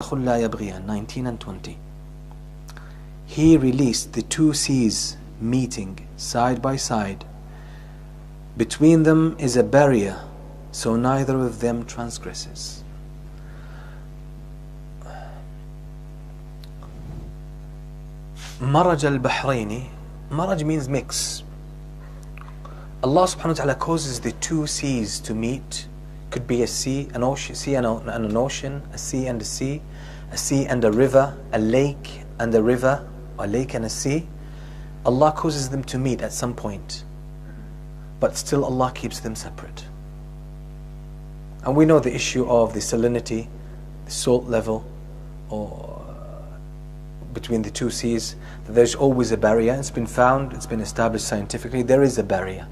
19 and 20. He released the two seas meeting side by side. Between them is a barrier, so neither of them transgresses. Maraj al-Bahraini. Maraj means mix. Allah subhanahu wa ta'ala causes the two seas to meet. Could be a sea, an ocean, sea and an ocean, a sea and a sea and a river, a lake and a river, a lake and a sea. Allah causes them to meet at some point, but still Allah keeps them separate. And we know the issue of the salinity, the salt level, or between the two seas, that there's always a barrier. It's been found, it's been established scientifically, there is a barrier.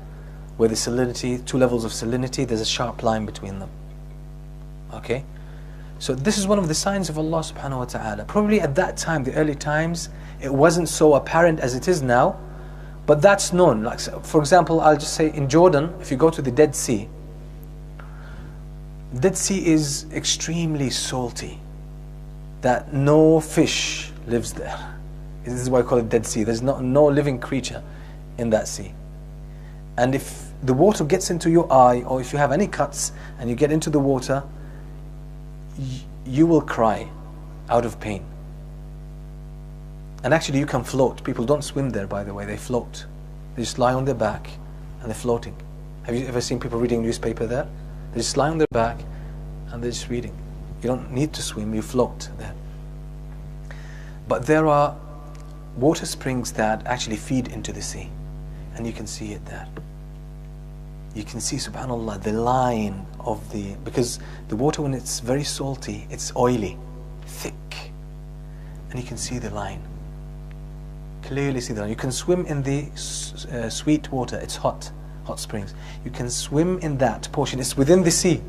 Where the salinity, two levels of salinity, there's a sharp line between them. Okay? So this is one of the signs of Allah subhanahu wa ta'ala. Probably at that time, the early times, it wasn't so apparent as it is now, but that's known. Like, for example, I'll just say in Jordan, if you go to the Dead Sea is extremely salty, that no fish lives there. This is why I call it Dead Sea. There's no living creature in that sea. And if the water gets into your eye, or if you have any cuts and you get into the water, you will cry out of pain. And actually you can float. People don't swim there, by the way, they float. They just lie on their back and they're floating. Have you ever seen people reading newspaper there? They just lie on their back and they're just reading. You don't need to swim, you float there. But there are water springs that actually feed into the sea, and you can see it there. You can see, subhanAllah, the line of because the water, when it's very salty, it's oily, thick, and you can see the line. Clearly see the line. You can swim in the sweet water, it's hot springs. You can swim in that portion, it's within the sea.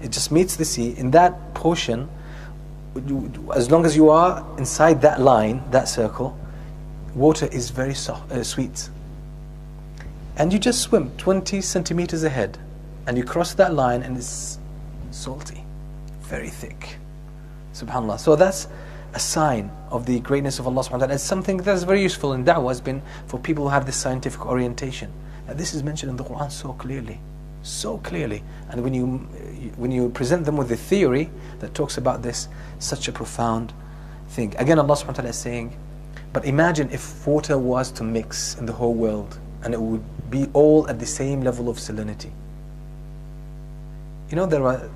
It just meets the sea. In that portion, as long as you are inside that line, that circle, water is very sweet. And you just swim 20 centimeters ahead and you cross that line and it's salty, very thick. SubhanAllah. So that's a sign of the greatness of Allah subhanahu wa ta'ala. It's something that's very useful in da'wah, has been for people who have this scientific orientation. Now, this is mentioned in the Quran so clearly. And when you present them with the theory that talks about this, such a profound thing. Again, Allah subhanahu wa ta'ala is saying, but imagine if water was to mix in the whole world, and it would be all at the same level of salinity. You know, there are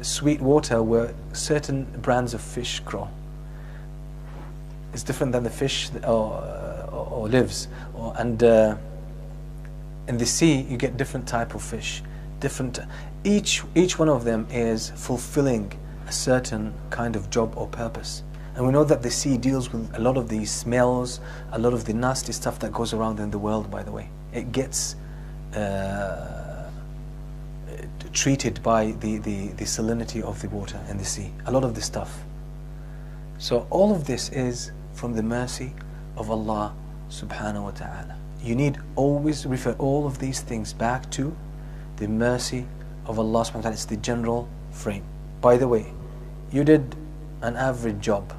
sweet water where certain brands of fish grow. It's different than the fish or lives. And in the sea, you get different type of fish. Each one of them is fulfilling a certain kind of job or purpose. And we know that the sea deals with a lot of the smells, a lot of the nasty stuff that goes around in the world, by the way. It gets treated by the salinity of the water in the sea. A lot of the stuff. So all of this is from the mercy of Allah subhanahu wa ta'ala. You need always refer all of these things back to the mercy of Allah subhanahu wa ta'ala. It's the general frame. By the way, you did an average job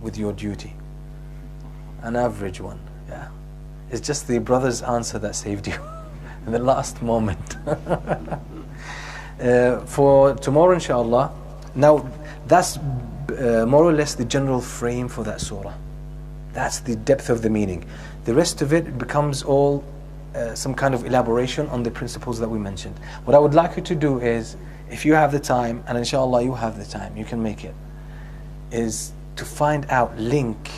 with your duty, an average one, yeah. It's just the brother's answer that saved you in the last moment. For tomorrow, inshallah. Now, that's more or less the general frame for that surah. That's the depth of the meaning. The rest of it becomes all some kind of elaboration on the principles that we mentioned. What I would like you to do is, if you have the time, and inshallah you have the time, you can make it, is to find out, link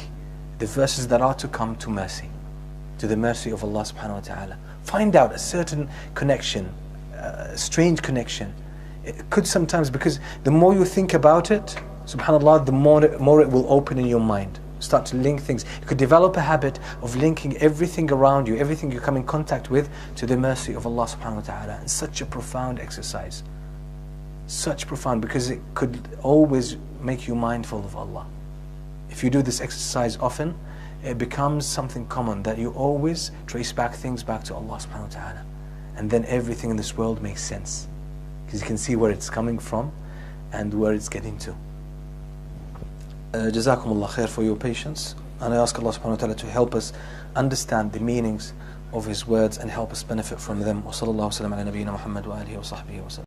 the verses that are to come to mercy, to the mercy of Allah subhanahu wa ta'ala. Find out a certain connection, a strange connection. It could sometimes, because the more you think about it, subhanAllah, the more it will open in your mind. Start to link things. You could develop a habit of linking everything around you, everything you come in contact with, to the mercy of Allah subhanahu wa ta'ala. It's such a profound exercise. Such profound, because it could always make you mindful of Allah. If you do this exercise often, it becomes something common, that you always trace things back to Allah subhanahu wa ta'ala. And then everything in this world makes sense, because you can see where it's coming from and where it's getting to. Jazakumullah khair for your patience, and I ask Allah subhanahu wa ta'ala to help us understand the meanings of His words and help us benefit from them. Wa sallallahu wa sallam ala nabiyyina Muhammad wa alihi wa sahbihi wa sallam.